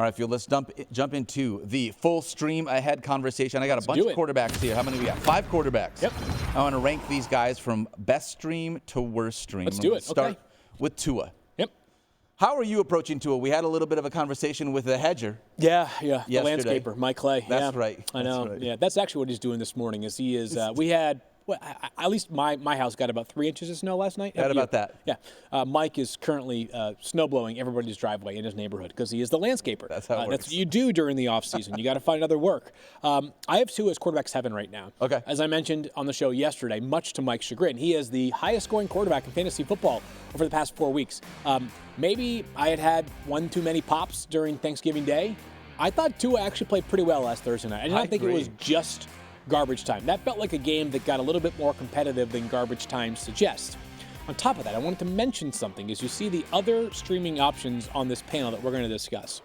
All right, Field, let's jump into the full stream ahead conversation. I got a bunch of quarterbacks here. How many we got? 5 quarterbacks. Yep. I want to rank these guys from best stream to worst stream. Let's do it. Start with Tua. Yep. How are you approaching Tua? We had a little bit of a conversation with the hedger. Yeah. The yesterday. landscaper, Mike Clay. That's right. I know. That's right. Yeah, that's actually what he's doing this morning. Is he is? We had. Well, at least my house got about 3 inches of snow last night. Had about that. Yeah. Mike is currently snow blowing everybody's driveway in his neighborhood because he is the landscaper. That's how it works. That's what you do during the off season. You got to find other work. I have Tua as quarterback 7 right now. Okay. As I mentioned on the show yesterday, much to Mike's chagrin, he is the highest scoring quarterback in fantasy football over the past 4 weeks. Maybe I had one too many pops during Thanksgiving Day. I thought Tua actually played pretty well last Thursday night. I did not think it was just garbage time. That felt like a game that got a little bit more competitive than garbage time suggests. On top of that, I wanted to mention something as you see the other streaming options on this panel that we're going to discuss.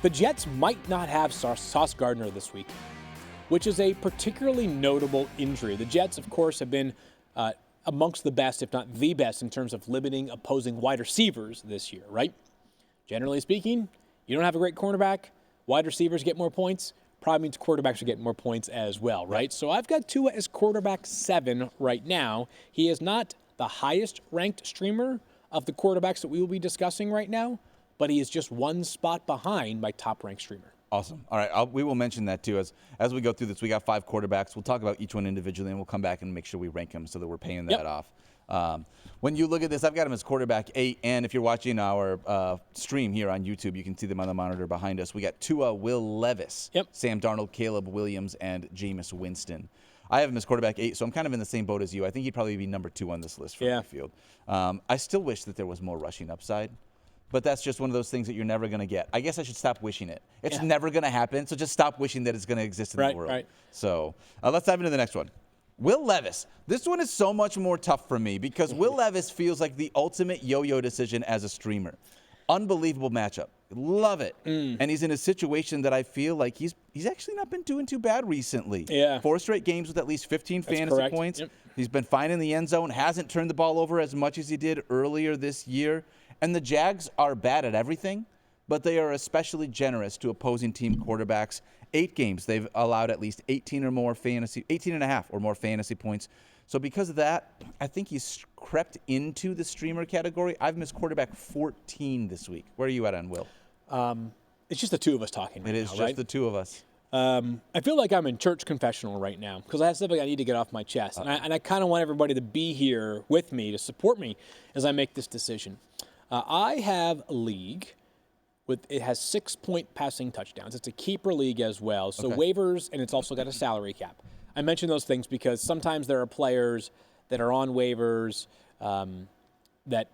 The Jets might not have Sauce Gardner this week, which is a particularly notable injury. The Jets, of course, have been amongst the best, if not the best, in terms of limiting opposing wide receivers this year, right? Generally speaking, you don't have a great cornerback, wide receivers get more points, probably means quarterbacks are getting more points as well, right? So I've got Tua as quarterback 7 right now. He is not the highest ranked streamer of the quarterbacks that we will be discussing right now, but he is just one spot behind my top ranked streamer. Awesome. All right, we will mention that too as we go through this. We got 5 quarterbacks. We'll talk about each one individually, and we'll come back and make sure we rank them so that we're paying that off. When you look at this, I've got him as quarterback 8, and if you're watching our stream here on YouTube, you can see them on the monitor behind us. We got Tua, Will Levis, Sam Darnold, Caleb Williams, and Jameis Winston. I have him as quarterback 8, so I'm kind of in the same boat as you. I think he'd probably be number 2 on this list for the field. I still wish that there was more rushing upside, but that's just one of those things that you're never going to get. I guess I should stop wishing it. It's never going to happen, so just stop wishing that it's going to exist in the world. Right. So let's dive into the next one. Will Levis. This one is so much more tough for me because Will Levis feels like the ultimate yo-yo decision as a streamer. Unbelievable matchup. Love it. And he's in a situation that I feel like he's actually not been doing too bad recently. 4 straight games with at least 15 fantasy points. He's been fine in the end zone, hasn't turned the ball over as much as he did earlier this year. And the Jags are bad at everything, but they are especially generous to opposing team quarterbacks. 8 games, they've allowed at least 18 and a half or more fantasy points. So because of that, I think he's crept into the streamer category. I've missed quarterback 14 this week. Where are you at on Will? It's just the two of us talking right now, It is just the two of us. I feel like I'm in church confessional right now because I have something I need to get off my chest. And I kind of want everybody to be here with me, to support me as I make this decision. I have a league. It has 6-point passing touchdowns. It's a keeper league as well. So waivers, and it's also got a salary cap. I mention those things because sometimes there are players that are on waivers that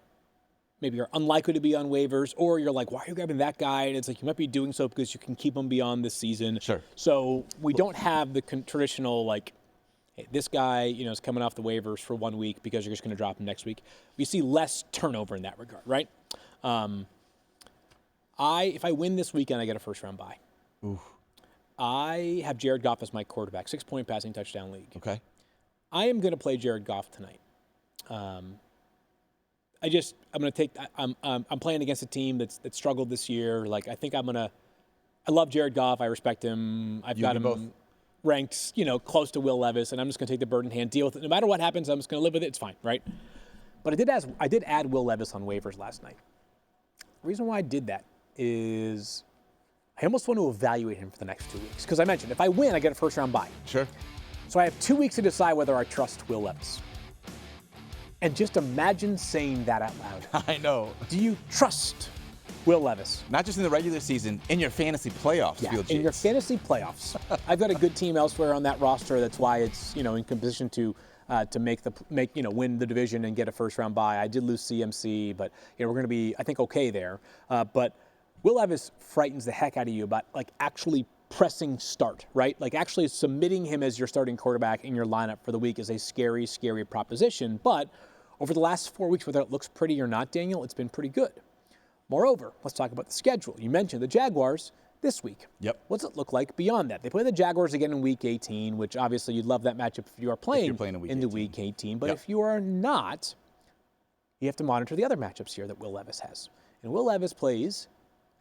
maybe are unlikely to be on waivers, or you're like, why are you grabbing that guy? And it's like you might be doing so because you can keep them beyond this season. Sure. So we don't have the traditional, like, hey, this guy is coming off the waivers for 1 week because you're just going to drop him next week. We see less turnover in that regard, right? If I win this weekend, I get a first-round bye. Ooh. I have Jared Goff as my quarterback, 6-point passing touchdown league. Okay. I am going to play Jared Goff tonight. I'm going to take. I'm playing against a team that struggled this year. Like I think I love Jared Goff. I respect him. I've got him ranked, close to Will Levis, and I'm just going to take the bird in hand, deal with it. No matter what happens, I'm just going to live with it. It's fine, right? But I did add Will Levis on waivers last night. The reason why I did that is I almost want to evaluate him for the next 2 weeks. Because I mentioned, if I win, I get a first-round bye. Sure. So I have 2 weeks to decide whether I trust Will Levis. And just imagine saying that out loud. I know. Do you trust Will Levis? Not just in the regular season, in your fantasy playoffs, Field Yates. In your fantasy playoffs. I've got a good team elsewhere on that roster. That's why it's, in position to win the division and get a first-round bye. I did lose CMC, but we're going to be, I think, okay there. But Will Levis frightens the heck out of you about actually pressing start, right? Like actually submitting him as your starting quarterback in your lineup for the week is a scary, scary proposition. But over the last 4 weeks, whether it looks pretty or not, Daniel, it's been pretty good. Moreover, let's talk about the schedule. You mentioned the Jaguars this week. Yep. What's it look like beyond that? They play the Jaguars again in Week 18, which obviously you'd love that matchup if you are playing into Week 18. But if you are not, you have to monitor the other matchups here that Will Levis has. And Will Levis plays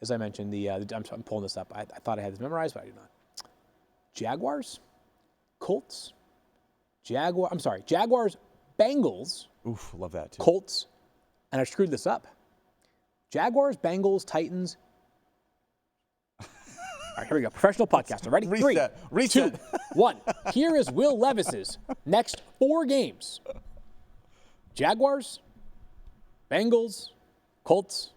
as I mentioned, I'm pulling this up. I thought I had this memorized, but I do not. Jaguars, Colts, Jaguars, Bengals. Oof, love that too. Colts, and I screwed this up. Jaguars, Bengals, Titans. All right, here we go. Professional podcaster. Ready? Reset. 3, 2, 1. Here is Will Levis's next 4 games. Jaguars, Bengals, Colts,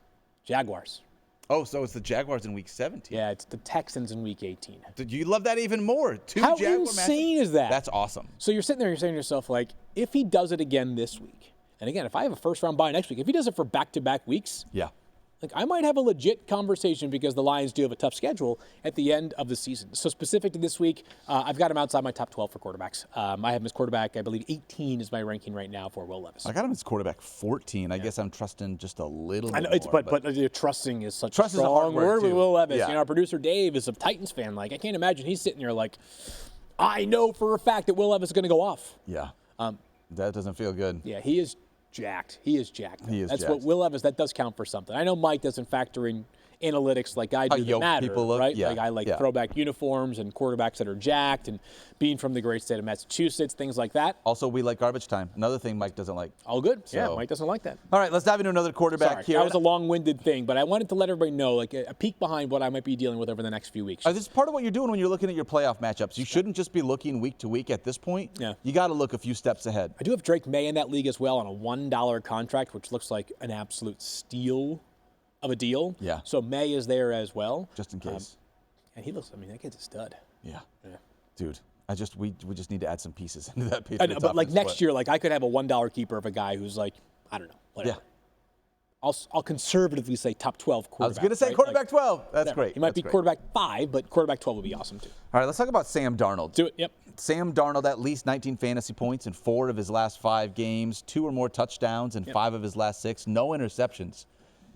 Jaguars. Oh, so it's the Jaguars in Week 17. Yeah, it's the Texans in Week 18. Did you love that even more? 2 How Jaguar insane matchups? is that? That's awesome. So you're sitting there, you're saying to yourself, like, if he does it again this week, and again, if I have a first-round bye next week, if he does it for back-to-back weeks, Yeah. like, I might have a legit conversation because the Lions do have a tough schedule at the end of the season. So specific to this week, I've got him outside my top 12 for quarterbacks. I have him as quarterback, I believe 18 is my ranking right now for Will Levis. I got him as quarterback 14. I guess I'm trusting just a little bit I know, more. but trusting is such Trust a is a hard strong word, word with too. Will Levis. Yeah. You know, our producer Dave is a Titans fan. Like, I can't imagine he's sitting there like, I know for a fact that Will Levis is going to go off. Yeah. That doesn't feel good. Yeah, he is jacked. He is jacked. That's jacked. what Will Levis, that does count for something. I know Mike doesn't factor in analytics like I do that yoke matter, people look, right? yeah, Like I like yeah. throwback uniforms and quarterbacks that are jacked and being from the great state of Massachusetts, things like that. Also, we like garbage time. Another thing Mike doesn't like. All good. Yeah, So- Mike doesn't like that. All right, let's dive into another quarterback Sorry, here. that was a long-winded thing, but I wanted to let everybody know, like a peek behind what I might be dealing with over the next few weeks. This is part of what you're doing when you're looking at your playoff matchups. You shouldn't just be looking week to week at this point. Yeah. You got to look a few steps ahead. I do have Drake May in that league as well on a $1 contract, which looks like an absolute steal of a deal. Yeah. So May is there as well. Just in case. And he looks, I mean, that kid's a stud. Yeah. Yeah. Dude, we just need to add some pieces into that I Patriots know, but like offense, next year, like I could have a $1 keeper of a guy who's like, I don't know, whatever. Yeah. I'll conservatively say top 12 quarterback. I was going to say right? quarterback Like, 12. That's whatever. great. He might That's be great. quarterback 5, but quarterback 12 would be awesome too. All right, let's talk about Sam Darnold. Do it. Yep. Sam Darnold, at least 19 fantasy points in 4 of his last 5 games, 2 or more touchdowns in 5 of his last 6, no interceptions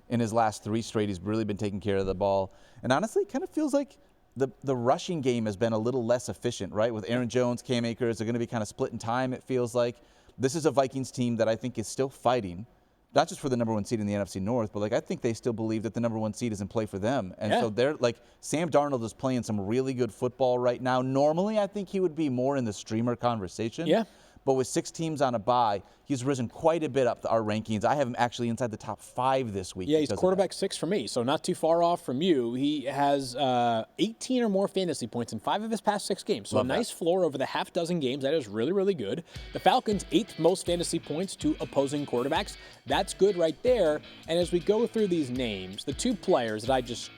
in his last 3 straight. He's really been taking care of the ball. And honestly, it kind of feels like the rushing game has been a little less efficient, right? With Aaron Jones, Cam Akers, they're going to be kind of split in time, it feels like. This is a Vikings team that I think is still fighting, not just for the number 1 seed in the NFC North, but like I think they still believe that the number 1 seed is in play for them. And so they're like, Sam Darnold is playing some really good football right now. Normally, I think he would be more in the streamer conversation. Yeah. But with 6 teams on a bye, he's risen quite a bit up our rankings. I have him actually inside the top 5 this week. Yeah, he's because of quarterback 6 for me, so not too far off from you. He has 18 or more fantasy points in 5 of his past 6 games. So Love a nice floor over the half dozen games. That is really, really good. The Falcons' 8th most fantasy points to opposing quarterbacks. That's good right there. And as we go through these names, the 2 players that I just,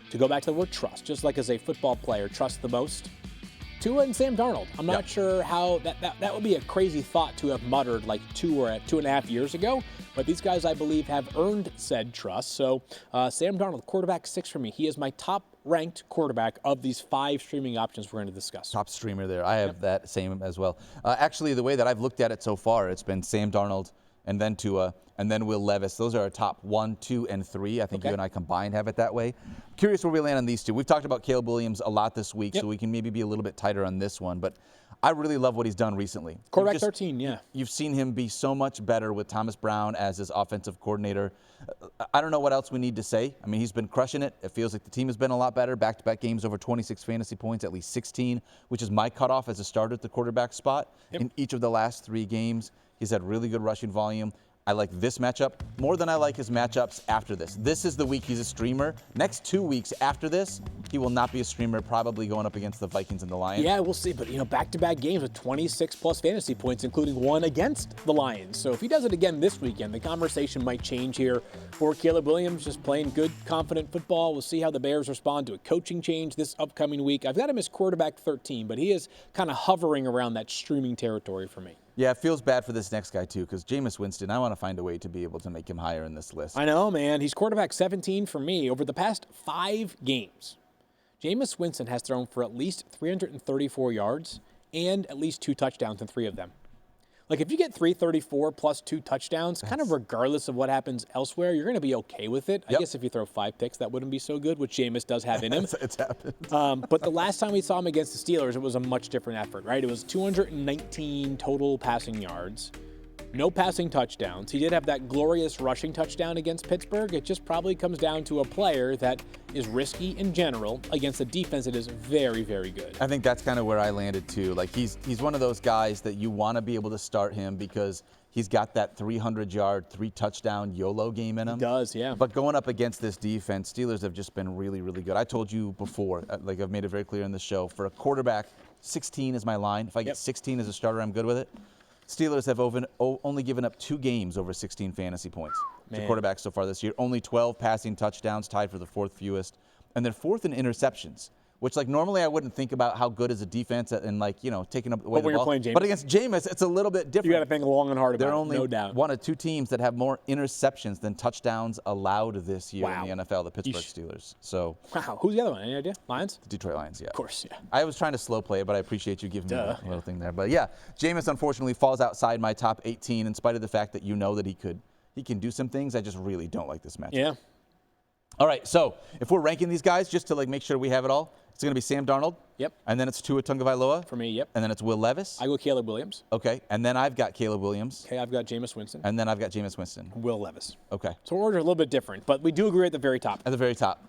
to go back to the word trust, just like as a football player, trust the most, Tua and Sam Darnold. I'm not sure how that would be a crazy thought to have muttered like 2 or 2.5 years ago, but these guys I believe have earned said trust. So Sam Darnold, quarterback 6 for me. He is my top ranked quarterback of these 5 streaming options we're going to discuss. Top streamer there. I have that same as well. Actually, the way that I've looked at it so far, it's been Sam Darnold and then Tua and then Will Levis. Those are our top 1, 2, and 3. I think you and I combined have it that way. Curious where we land on these 2. We've talked about Caleb Williams a lot this week, so we can maybe be a little bit tighter on this one. But I really love what he's done recently. Quarterback 13, yeah. You've seen him be so much better with Thomas Brown as his offensive coordinator. I don't know what else we need to say. I mean, he's been crushing it. It feels like the team has been a lot better. Back-to-back games over 26 fantasy points, at least 16, which is my cutoff as a starter at the quarterback spot. In each of the last 3 games, he's had really good rushing volume. I like this matchup more than I like his matchups after this. This is the week he's a streamer. Next 2 weeks after this, he will not be a streamer, probably going up against the Vikings and the Lions. Yeah, we'll see. But, back-to-back games with 26-plus fantasy points, including 1 against the Lions. So if he does it again this weekend, the conversation might change here for Caleb Williams, just playing good, confident football. We'll see how the Bears respond to a coaching change this upcoming week. I've got him as quarterback 13, but he is kind of hovering around that streaming territory for me. Yeah, it feels bad for this next guy, too, because Jameis Winston, I want to find a way to be able to make him higher in this list. I know, man. He's quarterback 17 for me. Over the past 5 games, Jameis Winston has thrown for at least 334 yards and at least 2 touchdowns in 3 of them. Like, if you get 334 plus 2 touchdowns, kind of regardless of what happens elsewhere, you're going to be okay with it. I guess if you throw 5 picks, that wouldn't be so good, which Jameis does have in him. It's happened. But the last time we saw him against the Steelers, it was a much different effort, right? It was 219 total passing yards, no passing touchdowns. He did have that glorious rushing touchdown against Pittsburgh. It just probably comes down to a player that is risky in general against a defense that is very, very good. I think that's kind of where I landed too. Like he's one of those guys that you want to be able to start him because he's got that 300-yard, 3-touchdown YOLO game in him. He does, yeah. But going up against this defense, Steelers have just been really, really good. I told you before, like I've made it very clear in the show, for a quarterback, 16 is my line. If I get 16 as a starter, I'm good with it. Steelers have only given up 2 games over 16 fantasy points to quarterbacks so far this year. Only 12 passing touchdowns, tied for the 4th fewest. And they're 4th in interceptions, which like normally I wouldn't think about how good is a defense and like, you know, taking up away the ball. Playing Jameis. But against Jameis, it's a little bit different. You got to think long and hard about They're it, only no doubt. one of 2 teams that have more interceptions than touchdowns allowed this year in the NFL, the Pittsburgh Steelers. So, wow, who's the other one? Any idea? Lions? The Detroit Lions, yeah. Of course, yeah. I was trying to slow play it, but I appreciate you giving me a little thing there. But yeah, Jameis unfortunately falls outside my top 18 in spite of the fact that you know that he can do some things. I just really don't like this matchup. Yeah. All right, so if we're ranking these guys, just to like make sure we have it all, it's going to be Sam Darnold. Yep. And then it's Tua Tagovailoa. For me, yep. And then it's Will Levis. I go Caleb Williams. Okay. And then I've got Caleb Williams. Okay, I've got Jameis Winston. And then I've got Jameis Winston. Will Levis. Okay. So our order is a little bit different, but we do agree at the very top. At the very top.